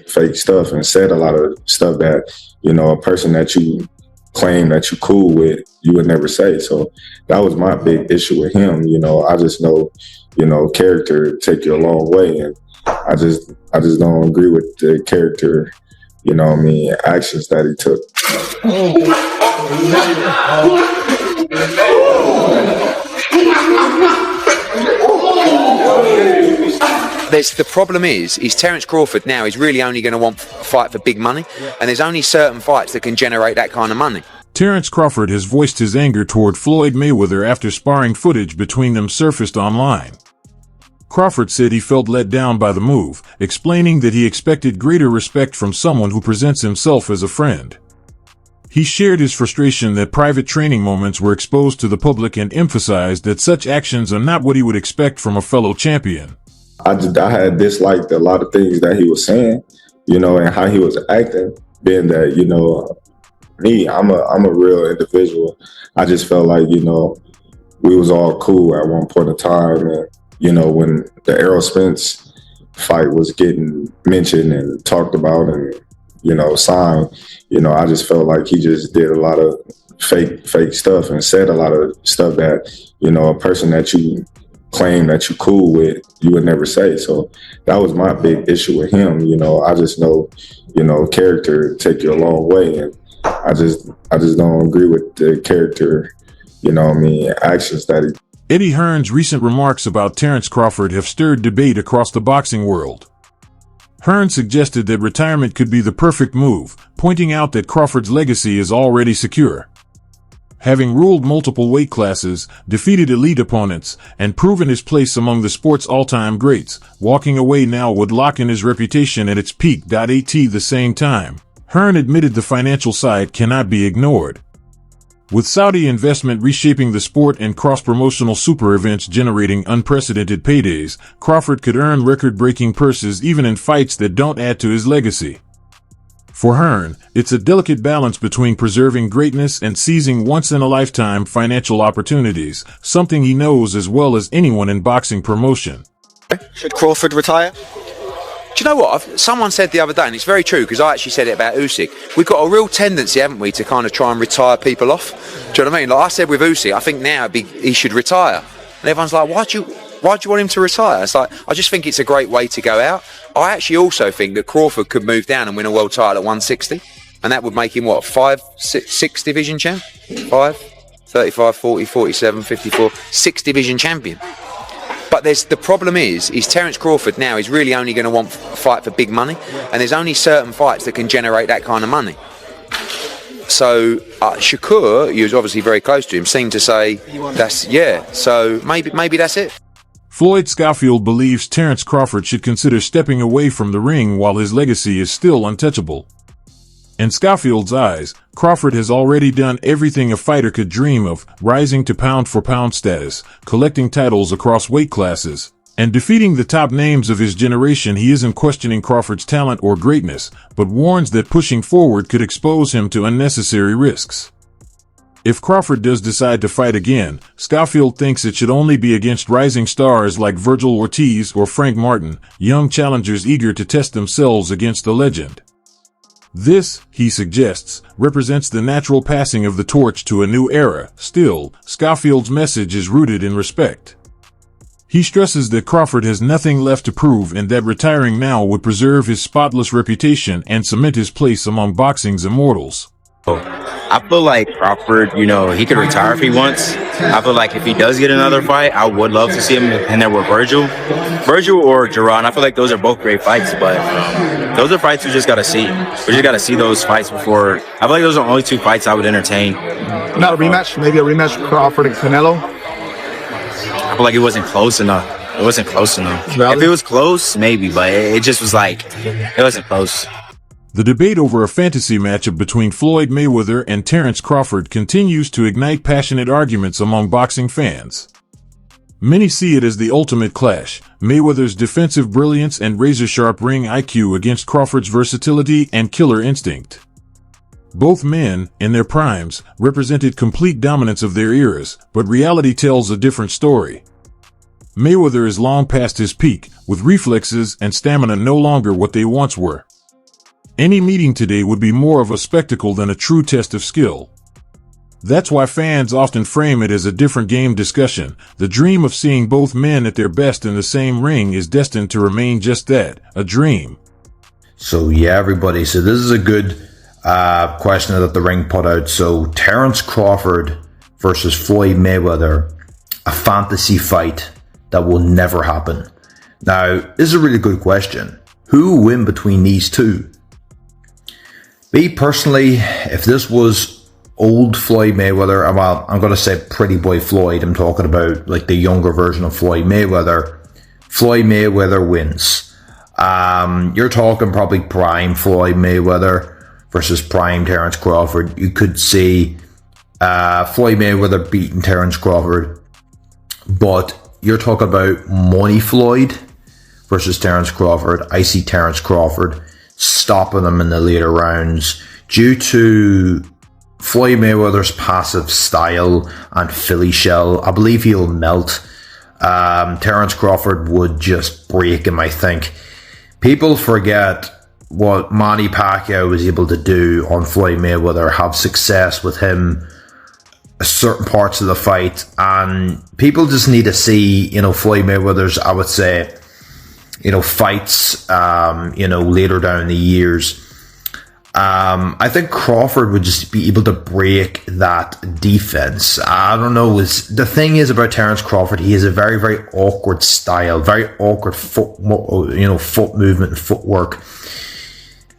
fake stuff and said a lot of stuff that, a person that you claim that you cool with, you would never say. So that was my big issue with him. I just know, character take you a long way. And I just don't agree with the character, actions that he took. The problem is Terence Crawford now is really only going to want a fight for big money, and there's only certain fights that can generate that kind of money. Terence Crawford has voiced his anger toward Floyd Mayweather after sparring footage between them surfaced online. Crawford said he felt let down by the move, explaining that he expected greater respect from someone who presents himself as a friend. He shared his frustration that private training moments were exposed to the public and emphasized that such actions are not what he would expect from a fellow champion. I had disliked a lot of things that he was saying, and how he was acting, being that, me, I'm a real individual. I just felt like, we was all cool at one point in time. And, when the Errol Spence fight was getting mentioned and talked about and, signed, I just felt like he just did a lot of fake stuff and said a lot of stuff that, a person that you claim that you cool with, you would never say. So that was my big issue with him. I just know, character take you a long way. And I just don't agree with the character, actions that he. Eddie Hearn's recent remarks about Terence Crawford have stirred debate across the boxing world. Hearn suggested that retirement could be the perfect move, pointing out that Crawford's legacy is already secure. Having ruled multiple weight classes, defeated elite opponents, and proven his place among the sport's all-time greats, walking away now would lock in his reputation at its peak. At the same time, Hearn admitted the financial side cannot be ignored. With Saudi investment reshaping the sport and cross-promotional super events generating unprecedented paydays, Crawford could earn record-breaking purses even in fights that don't add to his legacy. For Hearn, it's a delicate balance between preserving greatness and seizing once-in-a-lifetime financial opportunities, something he knows as well as anyone in boxing promotion. Should Crawford retire? Do you know what? Someone said the other day, and it's very true, because I actually said it about Usyk. We've got a real tendency, haven't we, to kind of try and retire people off. Do you know what I mean? Like I said with Usyk, I think now he should retire. And everyone's like, why do you want him to retire? It's like, I just think it's a great way to go out. I actually also think that Crawford could move down and win a world title at 160. And that would make him, what, 6 division champ? 5, 35, 40, 47, 54, 6 division champion. But the problem is Terence Crawford now is really only going to want a fight for big money, and there's only certain fights that can generate that kind of money. So Shakur, who's obviously very close to him, seemed to say so maybe that's it. Floyd Schofield believes Terence Crawford should consider stepping away from the ring while his legacy is still untouchable. In Schofield's eyes, Crawford has already done everything a fighter could dream of, rising to pound-for-pound status, collecting titles across weight classes, and defeating the top names of his generation. He isn't questioning Crawford's talent or greatness, but warns that pushing forward could expose him to unnecessary risks. If Crawford does decide to fight again, Schofield thinks it should only be against rising stars like Virgil Ortiz or Frank Martin, young challengers eager to test themselves against the legend. This, he suggests, represents the natural passing of the torch to a new era. Still, Schofield's message is rooted in respect. He stresses that Crawford has nothing left to prove and that retiring now would preserve his spotless reputation and cement his place among boxing's immortals. I feel like Crawford, he could retire if he wants. I feel like if he does get another fight, I would love to see him in there with Virgil or Jerron. I feel like those are both great fights, but those are fights we just got to see. We just got to see those fights before. I feel like those are the only 2 fights I would entertain. Not a rematch? Maybe a rematch with Crawford and Canelo? I feel like it wasn't close enough. If it was close, maybe, but it just was like, it wasn't close. The debate over a fantasy matchup between Floyd Mayweather and Terence Crawford continues to ignite passionate arguments among boxing fans. Many see it as the ultimate clash, Mayweather's defensive brilliance and razor-sharp ring IQ against Crawford's versatility and killer instinct. Both men, in their primes, represented complete dominance of their eras, but reality tells a different story. Mayweather is long past his peak, with reflexes and stamina no longer what they once were. Any meeting today would be more of a spectacle than a true test of skill. That's why fans often frame it as a different game discussion. The dream of seeing both men at their best in the same ring is destined to remain just that, a dream. So yeah, everybody. So this is a good question that the ring put out. So Terence Crawford versus Floyd Mayweather, a fantasy fight that will never happen. Now, this is a really good question. Who will win between these two? Me personally, if this was old Floyd Mayweather, well, I'm going to say pretty boy Floyd. I'm talking about like the younger version of Floyd Mayweather. Floyd Mayweather wins. You're talking probably prime Floyd Mayweather versus prime Terence Crawford. You could see Floyd Mayweather beating Terence Crawford, but you're talking about money Floyd versus Terence Crawford. I see Terence Crawford stopping him in the later rounds due to Floyd Mayweather's passive style and Philly shell. I believe he'll melt. Terence Crawford would just break him, I think. People forget what Manny Pacquiao was able to do on Floyd Mayweather, have success with him certain parts of the fight, and people just need to see, Floyd Mayweather's, I would say, fights, later down the years. I think Crawford would just be able to break that defense. I don't know. The thing is about Terence Crawford, he has a very, very awkward style, very awkward foot movement and footwork.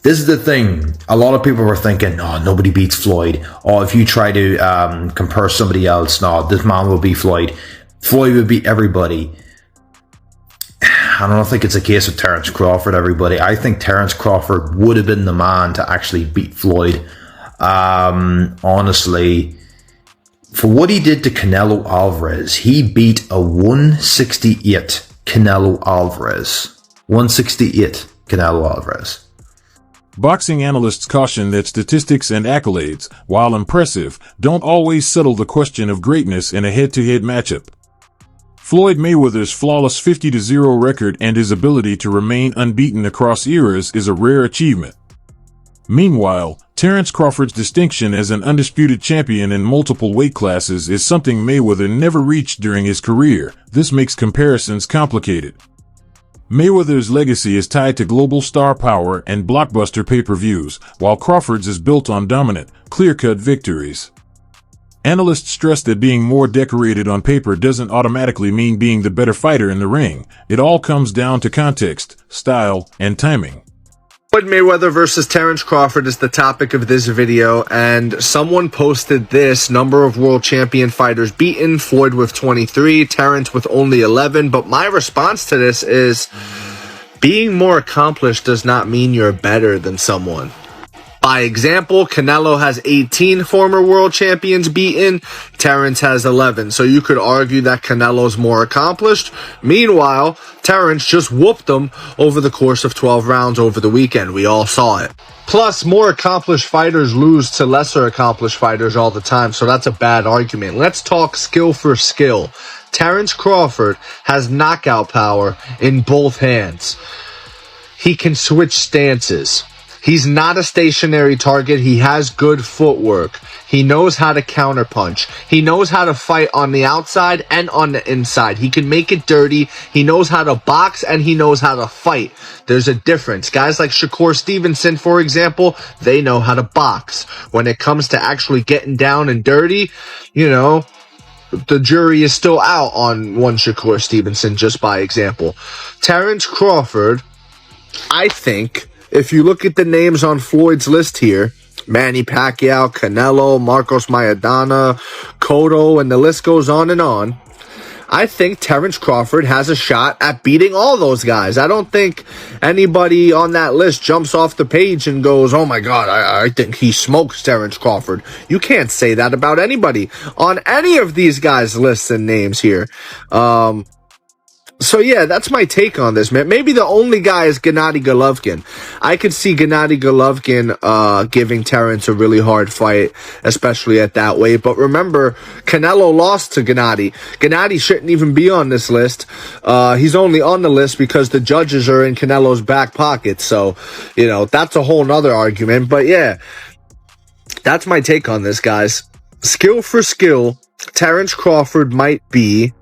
This is the thing. A lot of people were thinking, "Oh, nobody beats Floyd." Or if you try to compare somebody else, no, this man will beat Floyd. Floyd would beat everybody. I don't think it's a case of Terence Crawford, everybody. I think Terence Crawford would have been the man to actually beat Floyd. Honestly, for what he did to Canelo Alvarez, he beat a 168 Canelo Alvarez. 168 Canelo Alvarez. Boxing analysts caution that statistics and accolades, while impressive, don't always settle the question of greatness in a head-to-head matchup. Floyd Mayweather's flawless 50-0 record and his ability to remain unbeaten across eras is a rare achievement. Meanwhile, Terence Crawford's distinction as an undisputed champion in multiple weight classes is something Mayweather never reached during his career. This makes comparisons complicated. Mayweather's legacy is tied to global star power and blockbuster pay-per-views, while Crawford's is built on dominant, clear-cut victories. Analysts stress that being more decorated on paper doesn't automatically mean being the better fighter in the ring. It all comes down to context, style, and timing. Floyd Mayweather versus Terence Crawford is the topic of this video, and someone posted this: number of world champion fighters beaten, Floyd with 23, Terence with only 11. But my response to this is, being more accomplished does not mean you're better than someone. By example, Canelo has 18 former world champions beaten, Terence has 11. So you could argue that Canelo's more accomplished. Meanwhile, Terence just whooped him over the course of 12 rounds over the weekend. We all saw it. Plus, more accomplished fighters lose to lesser accomplished fighters all the time, so that's a bad argument. Let's talk skill for skill. Terence Crawford has knockout power in both hands. He can switch stances. He's not a stationary target. He has good footwork. He knows how to counterpunch. He knows how to fight on the outside and on the inside. He can make it dirty. He knows how to box and he knows how to fight. There's a difference. Guys like Shakur Stevenson, for example, they know how to box. When it comes to actually getting down and dirty, the jury is still out on one Shakur Stevenson, just by example. Terence Crawford, I think, if you look at the names on Floyd's list here, Manny Pacquiao, Canelo, Marcos Maidana, Cotto, and the list goes on and on, I think Terence Crawford has a shot at beating all those guys. I don't think anybody on that list jumps off the page and goes, "Oh my God, I think he smokes Terence Crawford." You can't say that about anybody on any of these guys' lists and names here. So yeah, that's my take on this, man. Maybe the only guy is Gennady Golovkin. I could see Gennady Golovkin giving Terence a really hard fight, especially at that weight. But remember, Canelo lost to Gennady. Gennady shouldn't even be on this list. He's only on the list because the judges are in Canelo's back pocket. So, you know, that's a whole nother argument. But yeah, that's my take on this, guys. Skill for skill, Terence Crawford might be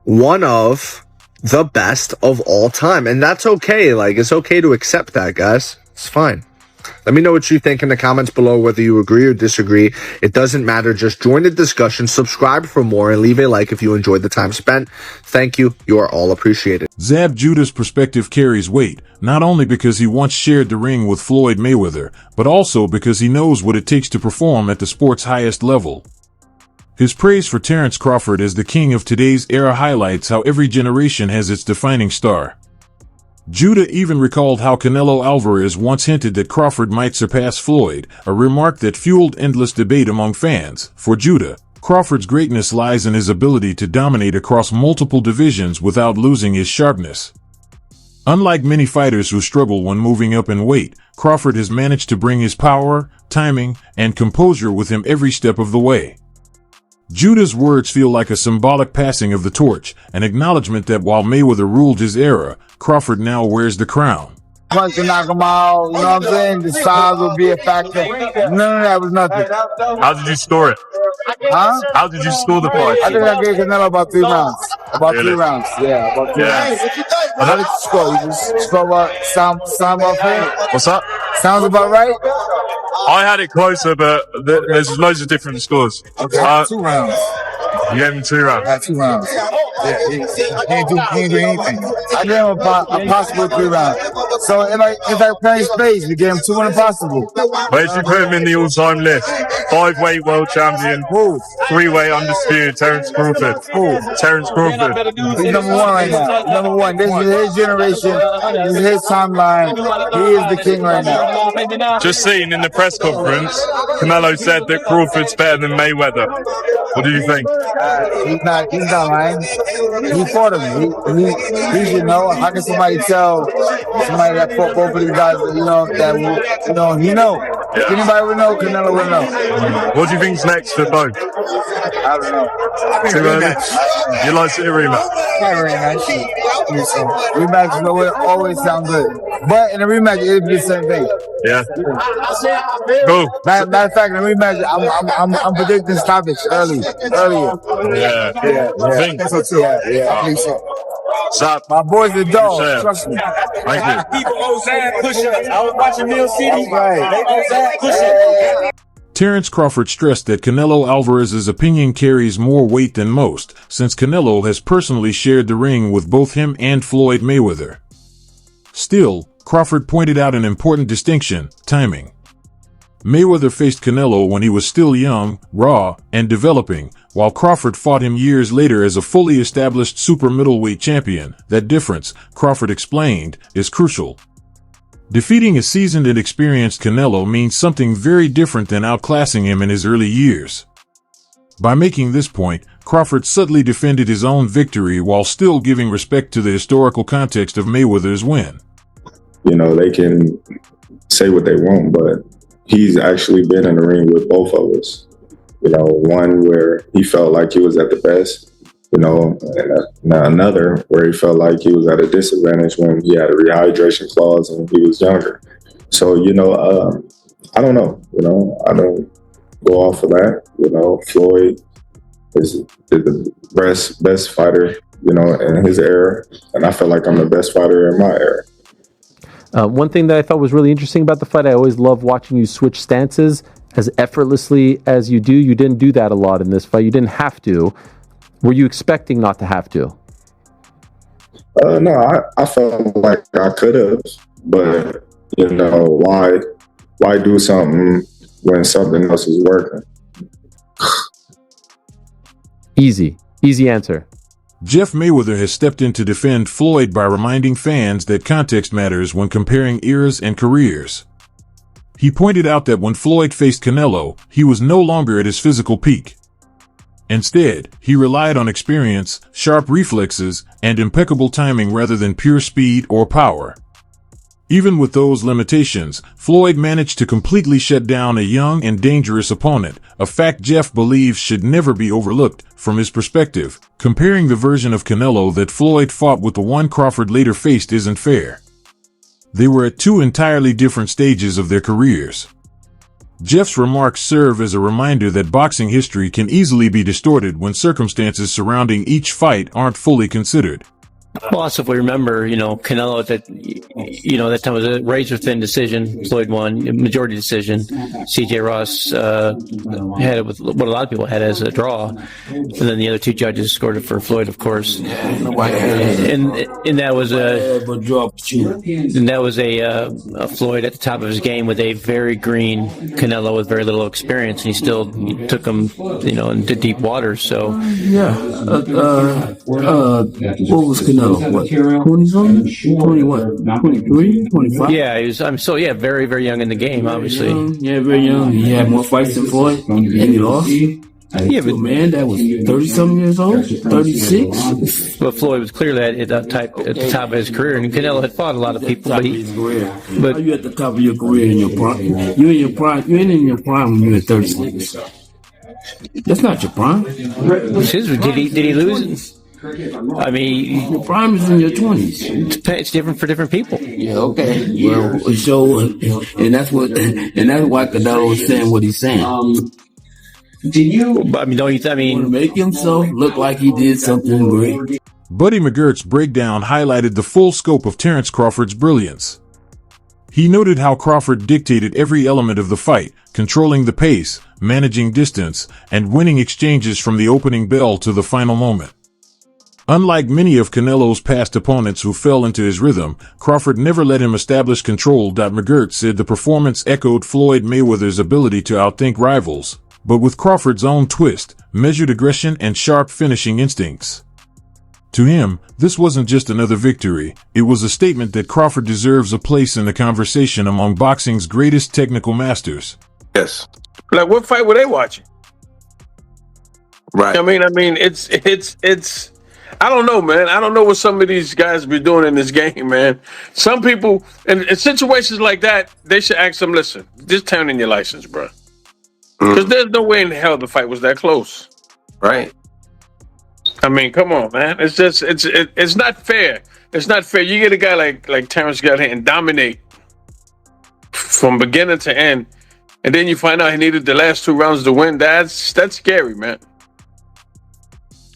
one of the best of all time, and that's okay. Like, it's okay to accept that, guys. It's fine. Let me know what you think in the comments below, whether you agree or disagree. It doesn't matter. Just join the discussion, subscribe for more, and leave a like if you enjoyed the time spent. Thank you. You are all appreciated. Zab Judah's perspective carries weight, not only because he once shared the ring with Floyd Mayweather, but also because he knows what it takes to perform at the sport's highest level. His praise for Terence Crawford as the king of today's era highlights how every generation has its defining star. Judah even recalled how Canelo Alvarez once hinted that Crawford might surpass Floyd, a remark that fueled endless debate among fans. For Judah, Crawford's greatness lies in his ability to dominate across multiple divisions without losing his sharpness. Unlike many fighters who struggle when moving up in weight, Crawford has managed to bring his power, timing, and composure with him every step of the way. Judah's words feel like a symbolic passing of the torch, an acknowledgement that while Mayweather ruled his era, Crawford now wears the crown. Punch to knock him out, you know what I'm saying? The size would be a factor. None of that was nothing. How did you score it? Huh? How did you score the fight? I think I gave Canelo about 3 rounds. About Really? 3 rounds. Yeah, about 3 rounds. How did you score? You just score what? Sound about fair? What's that? Sounds about right? I had it closer, but there's loads of different scores. Okay, 2 rounds. You gave him 2 rounds. I had 2 rounds. Yeah, he ain't do anything. I gave him a possible 3 rounds. So if I play space, we gave him 2 impossible. Where did you put him in the all-time list? 5-weight world champion, 3-weight undisputed, Terence Crawford. Terence Crawford. He's number 1 right now. He's number 1. This is his generation. This is his timeline. He is the king right now. Just seen in the press conference, Canelo said that Crawford's better than Mayweather. What do you think? He's not lying. He fought him. He should know. How can somebody tell somebody that fought both of these guys, he know. If anybody would know, Canelo would know. What do you think's next for both? I don't know. Too early? You'd like to see a rematch? Not a rematch. Rematches would always sound good. But in a rematch, it would be the same thing. Yeah. Cool. Matter of fact, in a rematch, I'm predicting stoppage earlier. Yeah. I think so. Zap. My boys are dogs. Trust me. Thank you. I was watching Mill City. Right. Terence Crawford stressed that Canelo Alvarez's opinion carries more weight than most, since Canelo has personally shared the ring with both him and Floyd Mayweather. Still, Crawford pointed out an important distinction: timing. Mayweather faced Canelo when he was still young, raw, and developing, while Crawford fought him years later as a fully established super middleweight champion. That difference, Crawford explained, is crucial. Defeating a seasoned and experienced Canelo means something very different than outclassing him in his early years. By making this point, Crawford subtly defended his own victory while still giving respect to the historical context of Mayweather's win. You know, they can say what they want, but he's actually been in the ring with both of us. You know, one where he felt like he was at the best, you know, and another where he felt like he was at a disadvantage when he had a rehydration clause and he was younger. So, you know, I don't know, I don't go off of that. You know, Floyd is the best fighter, you know, in his era, and I feel like I'm the best fighter in my era. One thing that I thought was really interesting about the fight, I always love watching you switch stances as effortlessly as you do. You didn't do that a lot in this fight. You didn't have to. Were you expecting not to have to? No, I felt like I could have, but, you know, why do something when something else is working? Easy answer. Jeff Mayweather has stepped in to defend Floyd by reminding fans that context matters when comparing eras and careers. He pointed out that when Floyd faced Canelo, he was no longer at his physical peak. Instead, he relied on experience, sharp reflexes, and impeccable timing rather than pure speed or power. Even with those limitations, Floyd managed to completely shut down a young and dangerous opponent, a fact Jeff believes should never be overlooked. From his perspective, comparing the version of Canelo that Floyd fought with the one Crawford later faced isn't fair. They were at two entirely different stages of their careers. Jeff's remarks serve as a reminder that boxing history can easily be distorted when circumstances surrounding each fight aren't fully considered. Well, also, if we remember, Canelo that time was a razor-thin decision. Floyd won, majority decision. C.J. Ross had it with what a lot of people had as a draw, and then the other two judges scored it for Floyd, of course. And that was a Floyd at the top of his game with a very green Canelo with very little experience, and he still took him, into deep waters. So what was Canelo? What, 20-something? 20 what? 23? 25? Yeah, very, very young in the game, obviously. Yeah, very young. He had more fights than Floyd, and he lost. Yeah, but man, that was 30-something years old, 36. But Floyd was clearly at the top of his career, and Canelo had fought a lot of people. But are you at the top of your career in your prime? You ain't in your prime when you're at 36. That's not your prime. Did he lose? I mean, your prime is in your 20s. It's different for different people. Yeah, okay. Well, so, and that's why Canelo is saying what he's saying. Want to make himself look like he did something great. Buddy McGirt's breakdown highlighted the full scope of Terence Crawford's brilliance. He noted how Crawford dictated every element of the fight, controlling the pace, managing distance, and winning exchanges from the opening bell to the final moment. Unlike many of Canelo's past opponents who fell into his rhythm, Crawford never let him establish control. McGirt said the performance echoed Floyd Mayweather's ability to outthink rivals, but with Crawford's own twist, measured aggression, and sharp finishing instincts. To him, this wasn't just another victory, it was a statement that Crawford deserves a place in the conversation among boxing's greatest technical masters. Yes. Like, what fight were they watching? Right. I mean, it's I don't know, man. I don't know what some of these guys be doing in this game, man. Some people, in situations like that, they should ask them, listen, just turn in your license, bro. Because there's no way in hell the fight was that close. Right. I mean, come on, man. It's just, it's not fair. It's not fair. You get a guy like Terence got here and dominate from beginning to end, and then you find out he needed the last 2 rounds to win. That's scary, man.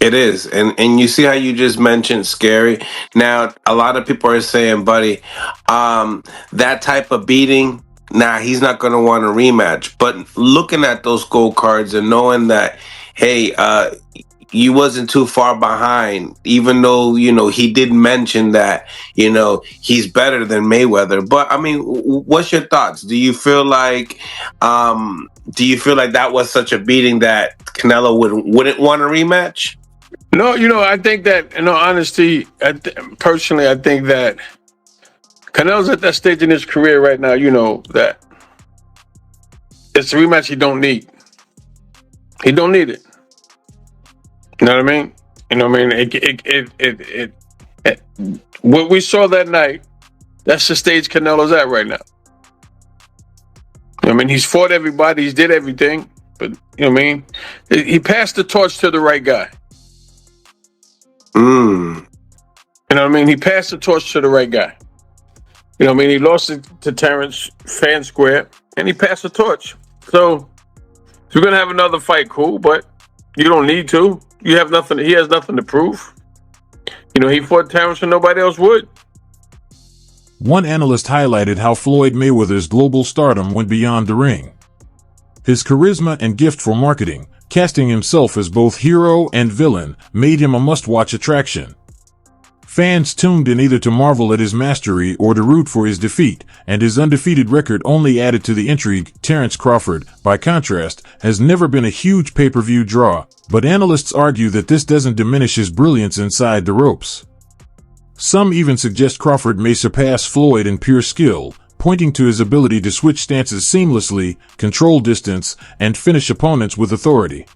It is. And you see how you just mentioned scary. Now, a lot of people are saying, buddy, that type of beating, he's not going to want a rematch. But looking at those gold cards and knowing that, hey, you wasn't too far behind, even though, he did mention that, he's better than Mayweather. But, I mean, what's your thoughts? Do you feel like that was such a beating that Canelo wouldn't want a rematch? No, I think that, in all honesty, personally, I think that Canelo's at that stage in his career right now, that it's a rematch he don't need. He don't need it. You know what I mean? What we saw that night, that's the stage Canelo's at right now. I mean, he's fought everybody, he's did everything, but, he passed the torch to the right guy. You know what I mean? He passed the torch to the right guy. He lost it to Terence fair and square, and he passed the torch. So, if you're going to have another fight, cool, but you don't need to. He has nothing to prove. He fought Terence and nobody else would. One analyst highlighted how Floyd Mayweather's global stardom went beyond the ring. His charisma and gift for marketing, casting himself as both hero and villain, made him a must-watch attraction. Fans tuned in either to marvel at his mastery or to root for his defeat, and his undefeated record only added to the intrigue. Terence Crawford, by contrast, has never been a huge pay-per-view draw, but analysts argue that this doesn't diminish his brilliance inside the ropes. Some even suggest Crawford may surpass Floyd in pure skill, pointing to his ability to switch stances seamlessly, control distance, and finish opponents with authority.